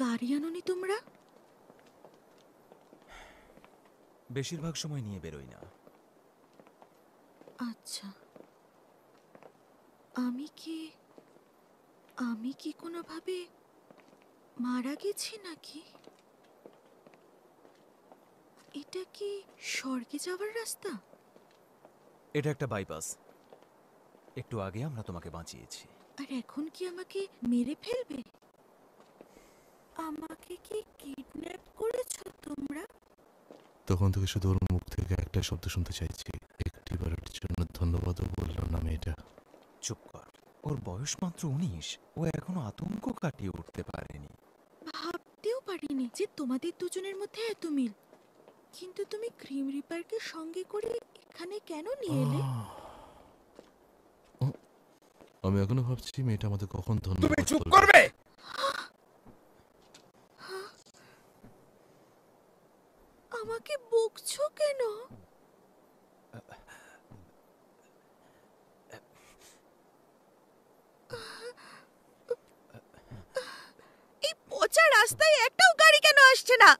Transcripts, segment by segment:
গাড়ি আনোনি তোমরা? বেশিরভাগ সময় নিয়ে বেরোই না। আচ্ছা, আমি কি কোনোভাবে মারা গেছি নাকি? এটা কি স্বর্গে যাওয়ার রাস্তা? এটা একটা বাইপাস। একটু আগে আমরা তোমাকে বাঁচিয়েছি। আর এখন কি আমাকে মেরে ফেলবে? আমাকে কি কিডন্যাপ করেছো তোমরা? তখন থেকে শুধু ওর মুখ থেকে একটা শব্দ শুনতে চাইছি, একটিবারের জন্য ধন্যবাদও বললাম না মেয়েটা। চুপ কর, ওর বয়স মাত্র 19। ও এখনো আতঙ্ক কাটিয়ে উঠতে পারেনি। ভাবতেও পারিনি যে তোমাদের দুজনের মধ্যে এত মিল। কিন্তু তুমি ক্রিম রিপারকে সঙ্গে করে এখানে কেন নিয়ে এলে? আমি এখনো ভাবছি মেয়েটা আমাদের কখন ধন্যবাদ তুমি চুপ বলবে। করবে? আমাকে বকছো কেন? এই পচা রাস্তায় একটাও গাড়ি কেন আসছে না?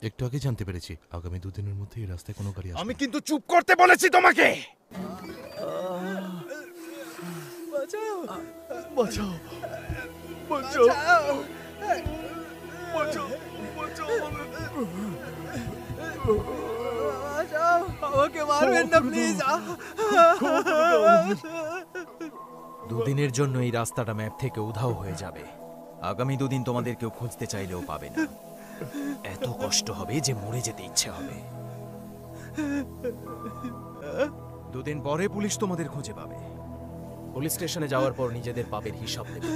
একটু আগে জানতে পেরেছি আগামী 2 দিনের মধ্যে এই রাস্তায় কোনো গাড়ি আসবে আমি না। কিন্তু চুপ করতে বলেছি তোমাকে। বাঁচাও বাঁচাও বাঁচাও বাঁচাও বাঁচাও বাঁচাও, আমাকে মারবেন না প্লিজ। 2 দিনের জন্য এই রাস্তাটা ম্যাপ থেকে উধাও হয়ে যাবে। আগামী 2 দিন তোমাদের কেউ খুঁজতে চাইলেও পাবে না। এত কষ্ট হবে যে মরে যেতে ইচ্ছে হবে। 2 দিন পরে পুলিশ তোমাদের খুঁজে পাবে। পুলিশ স্টেশনে যাওয়ার পর নিজেদের পাপের হিসাব দেবে।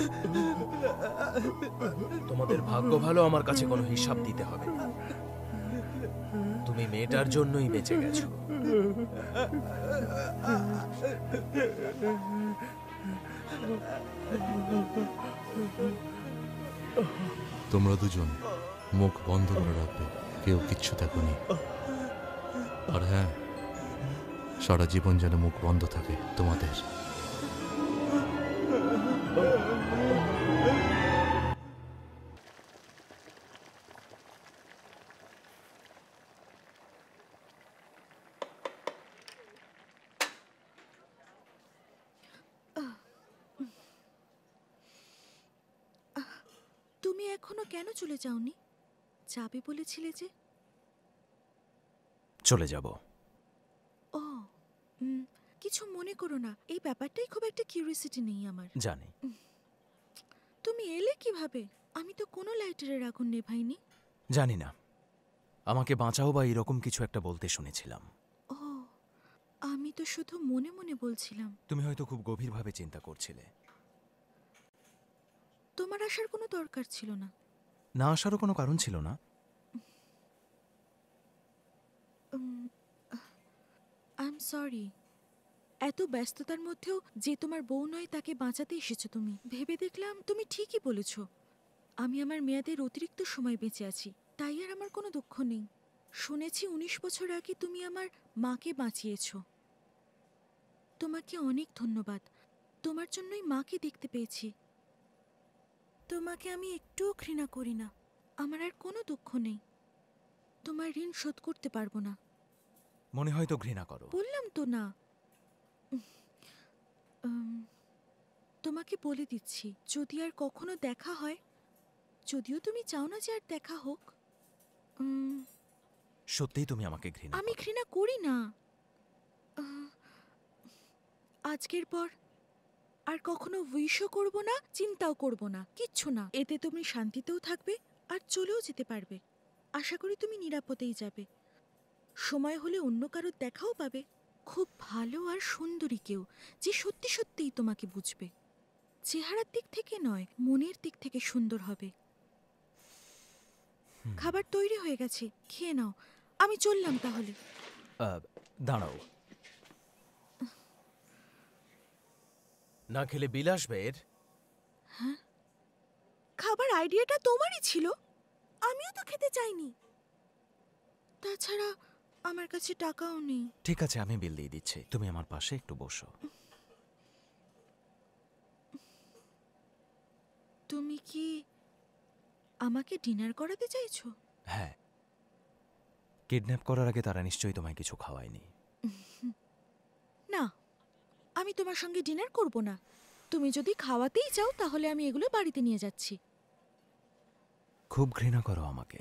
তোমাদের ভাগ্য ভালো, আমার কাছে কোনো হিসাব দিতে হবে না। তুমি মেয়েটার জন্যই বেঁচে গেছো। তোমরা দুজন মুখ বন্ধ করে রাখবে, কেউ কিচ্ছু দেখোনি। আর হ্যাঁ, সারা জীবন যেন মুখ বন্ধ থাকে তোমাদের। তুমি এখনো কেন চলে যাওনি? যাবে বলেছিলে যে। চলে যাব। ও, কিছু মনে করো না, এই ব্যাপারটাই খুব একটা কিউরিওসিটি নেই আমার। জানি। তুমি এলে কিভাবে? আমি তো কোনো লাইটারের আগুন নেভাইনি। জানি না, আমাকে বাঁচাও বা এরকম কিছু একটা বলতে শুনেছিলাম। ও, আমি তো শুধু মনে মনে বলছিলাম। তুমি হয়তো খুব গভীরভাবে চিন্তা করছিলে। তোমার আসার কোনো দরকার ছিল না। না আসারও কোনো কারণ ছিল না। I am sorry. এত ব্যস্ততার মধ্যেও যে তোমার বউ নয় তাকে বাঁচাতে এসেছো তুমি। ভেবে দেখলাম তুমি ঠিকই বলেছ। আমি আমার মেয়াদের অতিরিক্ত সময় বেঁচে আছি, তাই আর আমার কোনো দুঃখ নেই। শুনেছি 19 বছর আগে তুমি আমার মাকে বাঁচিয়েছ। তোমাকে অনেক ধন্যবাদ। তোমার জন্যই মাকে দেখতে পেয়েছি। তোমাকে আমি একটুও ঘৃণা করি না। আমার আর কোনো দুঃখ নেই। তোমার ঋণ শোধ করতে পারবো না। মনে হয় তো ঘৃণা করো। বললাম তো না। তোমাকে বলে দিচ্ছি, যদি আর কখনো দেখা হয়, যদিও তুমি চাও না যে আর দেখা হোক, সত্যিই তুমি আমাকে ঘৃণা আমি করো? ঘৃণা করি না। আজকের পর আর কখনো উইশও করব না, চিন্তাও করব না, কিচ্ছু না। এতে তুমি শান্তিতেও থাকবে আর চলেও যেতে পারবে। আশা করি তুমি নিরাপদেই যাবে। সময় হলে অন্য কারোর দেখাও পাবে, খুব ভালো আর সুন্দরী কেউ, যে সত্যি সত্যিই তোমাকে বুঝবে। চেহারার দিক থেকে নয়, মনের দিক থেকে সুন্দর হবে। খাবার তৈরি হয়ে গেছে, খেয়ে নাও। আমি চললাম তাহলে। দাঁড়াও, না খেলে বিল আসবে এর? হ্যাঁ, খাবার আইডিয়াটা তোমারই ছিল, আমিও তো খেতে চাইনি। তাছাড়া আমার কাছে টাকাও নেই। ঠিক আছে, আমি বিল দিয়ে দিচ্ছি। তুমি আমার পাশে একটু বসো। তুমি কি আমাকে ডিনার করাতে চাইছো? হ্যাঁ, কিডন্যাপ করার আগে তারা নিশ্চয়ই তোমায় কিছু খাওয়ায়নি। না, আমি তোমার সঙ্গে ডিনার করব না। তুমি যদি খাওয়াতেই চাও তাহলে আমি এগুলো বাড়িতে নিয়ে যাচ্ছি। খুব ঘৃণা করো আমাকে।